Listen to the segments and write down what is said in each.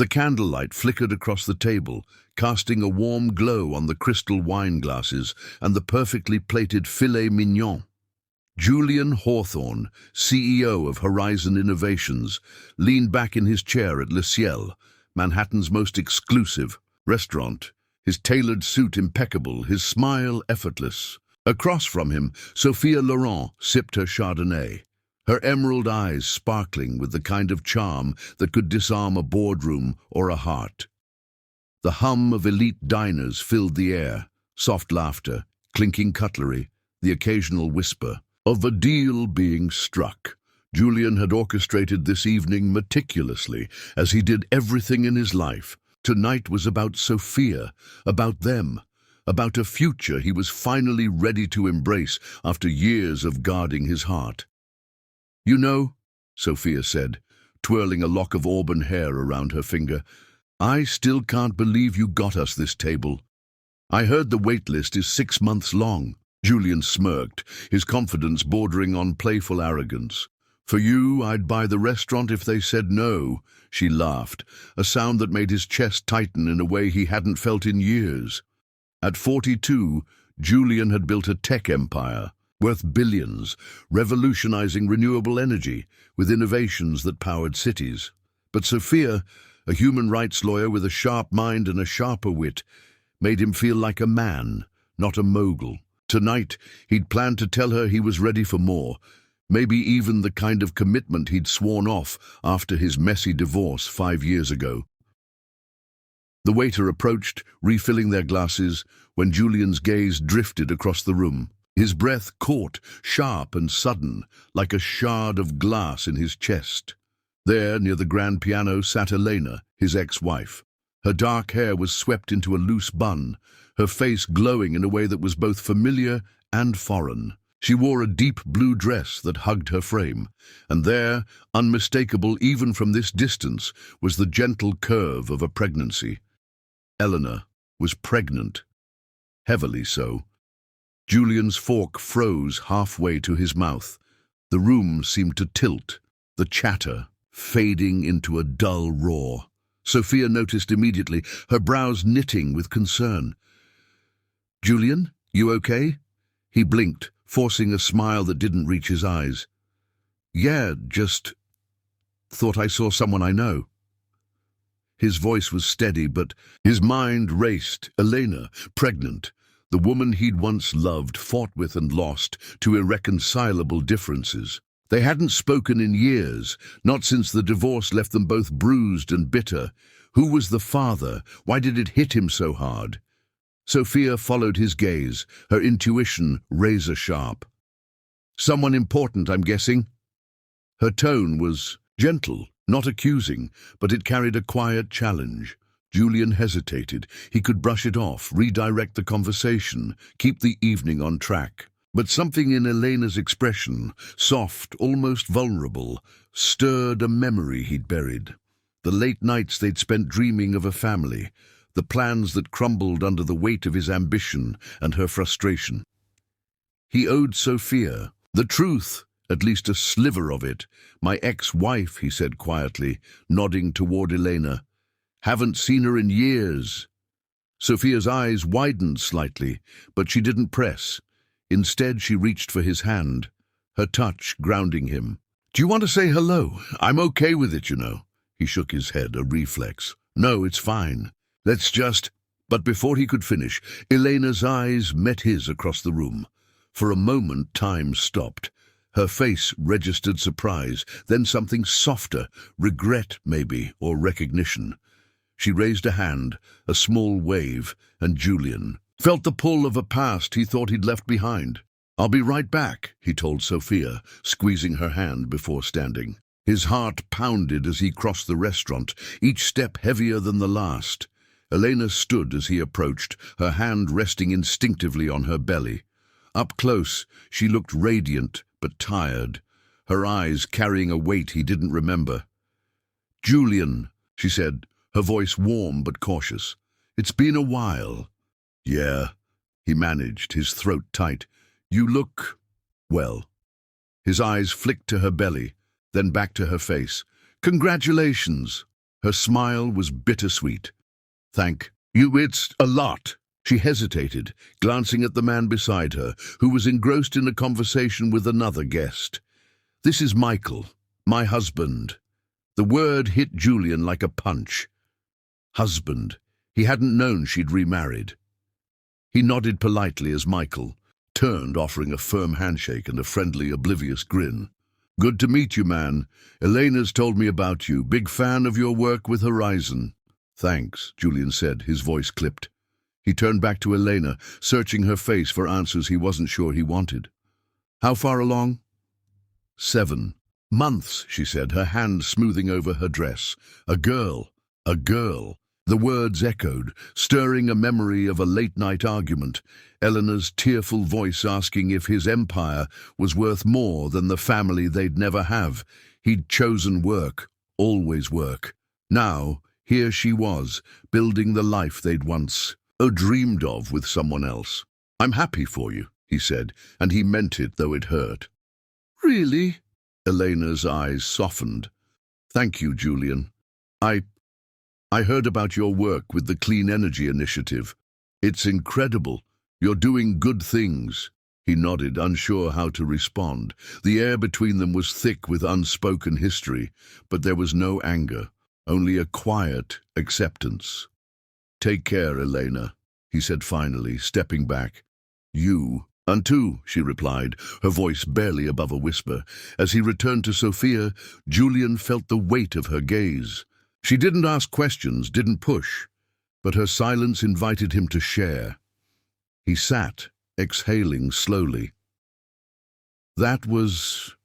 The candlelight flickered across the table, casting a warm glow on the crystal wine glasses and the perfectly plated filet mignon. Julian Hawthorne, CEO of Horizon Innovations, leaned back in his chair at Le Ciel, Manhattan's most exclusive restaurant, his tailored suit impeccable, his smile effortless. Across from him, Sophia Laurent sipped her Chardonnay, her emerald eyes sparkling with the kind of charm that could disarm a boardroom or a heart. The hum of elite diners filled the air, soft laughter, clinking cutlery, the occasional whisper of a deal being struck. Julian had orchestrated this evening meticulously, as he did everything in his life. Tonight was about Sophia, about them, about a future he was finally ready to embrace after years of guarding his heart. "You know," Sophia said, twirling a lock of auburn hair around her finger, "I still can't believe you got us this table. I heard the wait list is 6 months long." Julian smirked, his confidence bordering on playful arrogance. "For you, I'd buy the restaurant if they said no," she laughed, a sound that made his chest tighten in a way he hadn't felt in years. At 42, Julian had built a tech empire, worth billions, revolutionizing renewable energy with innovations that powered cities. But Sophia, a human rights lawyer with a sharp mind and a sharper wit, made him feel like a man, not a mogul. Tonight, he'd planned to tell her he was ready for more, maybe even the kind of commitment he'd sworn off after his messy divorce 5 years ago. The waiter approached, refilling their glasses, when Julian's gaze drifted across the room. His breath caught, sharp and sudden, like a shard of glass in his chest. There, near the grand piano, sat Elena, his ex-wife. Her dark hair was swept into a loose bun, her face glowing in a way that was both familiar and foreign. She wore a deep blue dress that hugged her frame, and there, unmistakable even from this distance, was the gentle curve of a pregnancy. Eleanor was pregnant. Heavily so. Julian's fork froze halfway to his mouth. The room seemed to tilt, the chatter fading into a dull roar. Sophia noticed immediately, her brows knitting with concern. "Julian, you okay?" He blinked, forcing a smile that didn't reach his eyes. "Yeah, just thought I saw someone I know." His voice was steady, but his mind raced. Elena, pregnant, the woman he'd once loved, fought with and lost to irreconcilable differences. They hadn't spoken in years, not since the divorce left them both bruised and bitter. Who was the father? Why did it hit him so hard? Sophia followed his gaze, her intuition razor-sharp. "Someone important, I'm guessing?" Her tone was gentle, not accusing, but it carried a quiet challenge. Julian hesitated. He could brush it off, redirect the conversation, keep the evening on track. But something in Elena's expression, soft, almost vulnerable, stirred a memory he'd buried. The late nights they'd spent dreaming of a family, the plans that crumbled under the weight of his ambition and her frustration. He owed Sophia the truth, at least a sliver of it. "My ex-wife," he said quietly, nodding toward Elena. "Haven't seen her in years." Sophia's eyes widened slightly, but she didn't press. Instead, she reached for his hand, her touch grounding him. "Do you want to say hello? I'm okay with it, you know." He shook his head, a reflex. "No, it's fine. Let's just—" But before he could finish, Elena's eyes met his across the room. For a moment, time stopped. Her face registered surprise, then something softer, regret maybe, or recognition. She raised a hand, a small wave, and Julian felt the pull of a past he thought he'd left behind. "I'll be right back," he told Sophia, squeezing her hand before standing. His heart pounded as he crossed the restaurant, each step heavier than the last. Elena stood as he approached, her hand resting instinctively on her belly. Up close, she looked radiant but tired, her eyes carrying a weight he didn't remember. "Julian," she said, her voice warm but cautious. "It's been a while." "Yeah," he managed, his throat tight. "You look, well." His eyes flicked to her belly, then back to her face. "Congratulations." Her smile was bittersweet. Thank you, it's a lot. She hesitated, glancing at the man beside her, who was engrossed in a conversation with another guest. This is Michael, my husband. The word hit Julian like a punch. Husband. He hadn't known she'd remarried. He nodded politely as Michael turned, offering a firm handshake and a friendly, oblivious grin. Good to meet you, man. Elena's told me about you. Big fan of your work with Horizon. Thanks, Julian said, his voice clipped. He turned back to Elena, searching her face for answers he wasn't sure he wanted. How far along? 7 months, she said, her hand smoothing over her dress. A girl. A girl. The words echoed, stirring a memory of a late-night argument, Eleanor's tearful voice asking if his empire was worth more than the family they'd never have. He'd chosen work, always work. Now, here she was, building the life they'd once dreamed of with someone else. I'm happy for you, he said, and he meant it, though it hurt. Really? Elena's eyes softened. Thank you, Julian. I heard about your work with the Clean Energy Initiative. It's incredible. You're doing good things. He nodded, unsure how to respond. The air between them was thick with unspoken history, but there was no anger, only a quiet acceptance. Take care, Elena, he said finally, stepping back. You, and too, she replied, her voice barely above a whisper. As he returned to Sophia, Julian felt the weight of her gaze. She didn't ask questions, didn't push, but her silence invited him to share. He sat, exhaling slowly. That was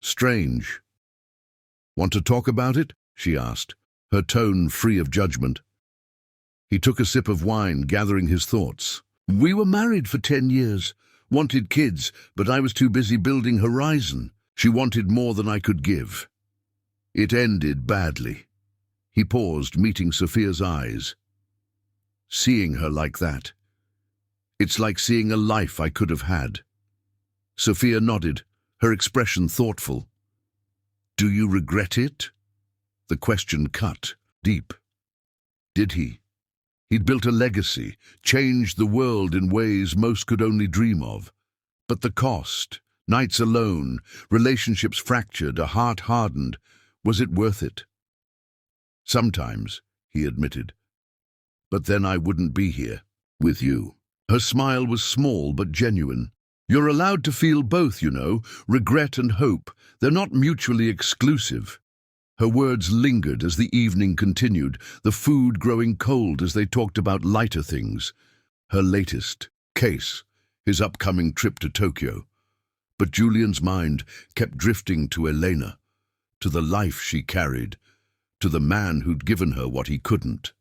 strange. Want to talk about it? She asked, her tone free of judgment. He took a sip of wine, gathering his thoughts. We were married for 10 years, wanted kids, but I was too busy building Horizon. She wanted more than I could give. It ended badly. He paused, meeting Sophia's eyes. Seeing her like that. It's like seeing a life I could have had. Sophia nodded, her expression thoughtful. Do you regret it? The question cut deep. Did he? He'd built a legacy, changed the world in ways most could only dream of. But the cost, nights alone, relationships fractured, a heart hardened, was it worth it? Sometimes, he admitted. But then I wouldn't be here, with you. Her smile was small but genuine. You're allowed to feel both, you know, regret and hope. They're not mutually exclusive. Her words lingered as the evening continued, the food growing cold as they talked about lighter things. Her latest case, his upcoming trip to Tokyo. But Julian's mind kept drifting to Elena, to the life she carried, to the man who'd given her what he couldn't,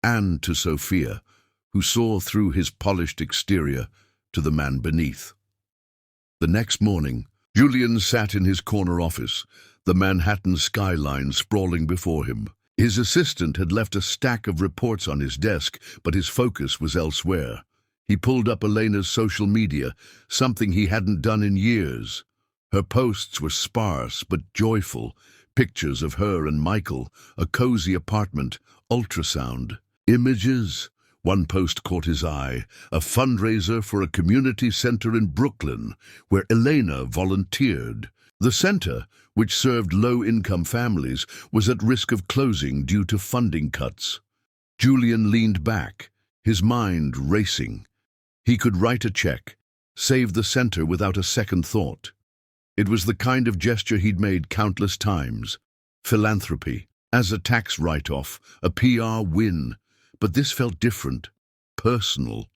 and to Sophia, who saw through his polished exterior to the man beneath. The next morning, Julian sat in his corner office, the Manhattan skyline sprawling before him. His assistant had left a stack of reports on his desk, but his focus was elsewhere. He pulled up Elena's social media, something he hadn't done in years. Her posts were sparse but joyful, pictures of her and Michael, a cozy apartment, ultrasound. Images. One post caught his eye, a fundraiser for a community center in Brooklyn, where Elena volunteered. The center, which served low-income families, was at risk of closing due to funding cuts. Julian leaned back, his mind racing. He could write a check, save the center without a second thought. It was the kind of gesture he'd made countless times. Philanthropy, as a tax write-off, a PR win. But this felt different, personal.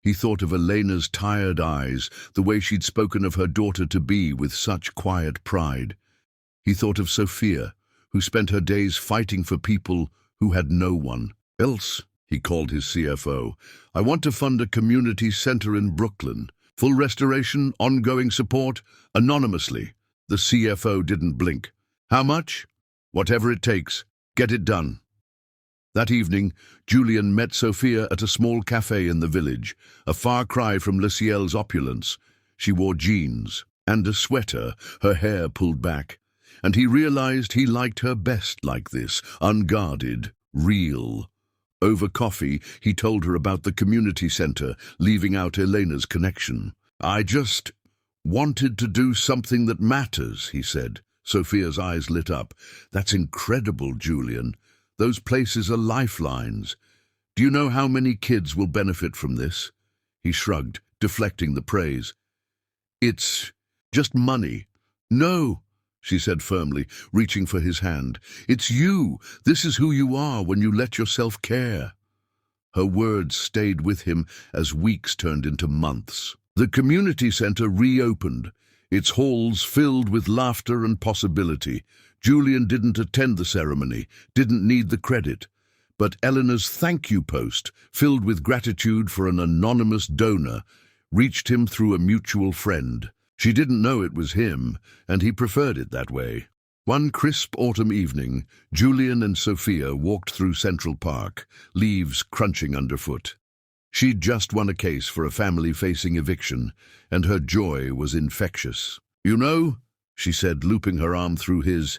He thought of Elena's tired eyes, the way she'd spoken of her daughter-to-be with such quiet pride. He thought of Sophia, who spent her days fighting for people who had no one else. He called his CFO. I want to fund a community center in Brooklyn. Full restoration, ongoing support, anonymously. The CFO didn't blink. How much? Whatever it takes. Get it done. That evening, Julian met Sophia at a small cafe in the village, a far cry from Le Ciel's opulence. She wore jeans and a sweater, her hair pulled back. and he realized he liked her best like this, unguarded, real. Over coffee, he told her about the community center, leaving out Elena's connection. "I just wanted to do something that matters," he said. Sophia's eyes lit up. "That's incredible, Julian. Those places are lifelines. Do you know how many kids will benefit from this?" He shrugged, deflecting the praise. "It's just money." "No," she said firmly, reaching for his hand. "It's you. This is who you are when you let yourself care." Her words stayed with him as weeks turned into months. The community center reopened, its halls filled with laughter and possibility. Julian didn't attend the ceremony, didn't need the credit. But Eleanor's thank you post, filled with gratitude for an anonymous donor, reached him through a mutual friend. She didn't know it was him, and he preferred it that way. One crisp autumn evening, Julian and Sophia walked through Central Park, leaves crunching underfoot. She'd just won a case for a family facing eviction, and her joy was infectious. "You know," she said, looping her arm through his,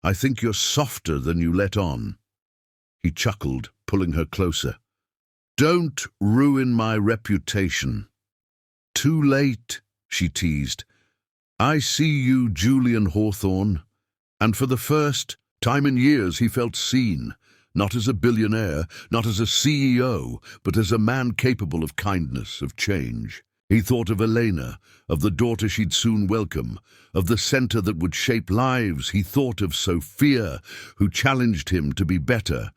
"I think you're softer than you let on." He chuckled, pulling her closer. "Don't ruin my reputation." "Too late," she teased. "I see you, Julian Hawthorne." And for the first time in years he felt seen, not as a billionaire, not as a CEO, but as a man capable of kindness, of change. He thought of Elena, of the daughter she'd soon welcome, of the center that would shape lives. He thought of Sophia, who challenged him to be better.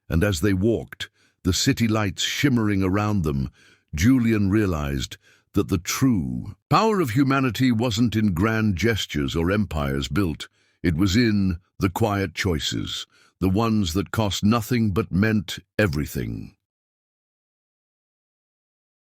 And as they walked, the city lights shimmering around them, Julian realized that the true power of humanity wasn't in grand gestures or empires built. It was in the quiet choices, the ones that cost nothing but meant everything.